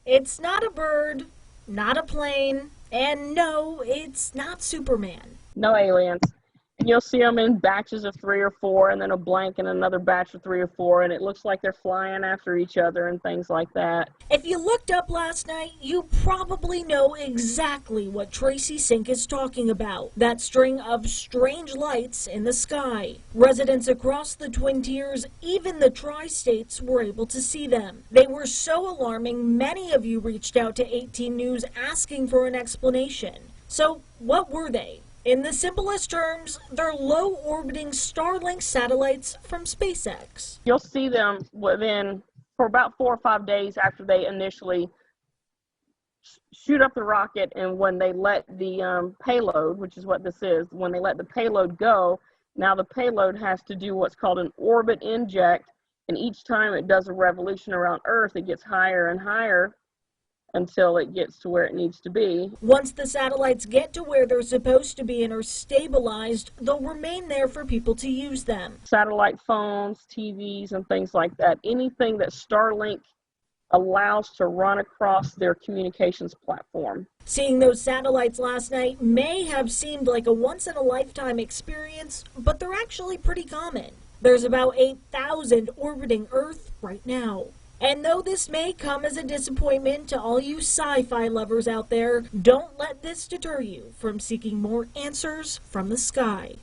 It's not a bird, not a plane, and no, it's not Superman. No aliens. And you'll see them in batches of 3 or 4, and then a blank and another batch of 3 or 4, and it looks like they're flying after each other and things like that. If you looked up last night, you probably know exactly what Tracy Sink is talking about. That string of strange lights in the sky. Residents across the Twin Tiers, even the tri-states, were able to see them. They were so alarming, many of you reached out to 18 News asking for an explanation. So, what were they? In the simplest terms, they're low-orbiting Starlink satellites from SpaceX. You'll see them for about 4 or 5 days after they initially shoot up the rocket, and when they let the payload, which is what this is, when they let the payload go, now the payload has to do what's called an orbit inject, and each time it does a revolution around Earth, it gets higher and higher until it gets to where it needs to be. Once the satellites get to where they're supposed to be and are stabilized, they'll remain there for people to use them. Satellite phones, TVs, and things like that. Anything that Starlink allows to run across their communications platform. Seeing those satellites last night may have seemed like a once-in-a-lifetime experience, but they're actually pretty common. There's about 8,000 orbiting Earth right now. And though this may come as a disappointment to all you sci-fi lovers out there, don't let this deter you from seeking more answers from the sky.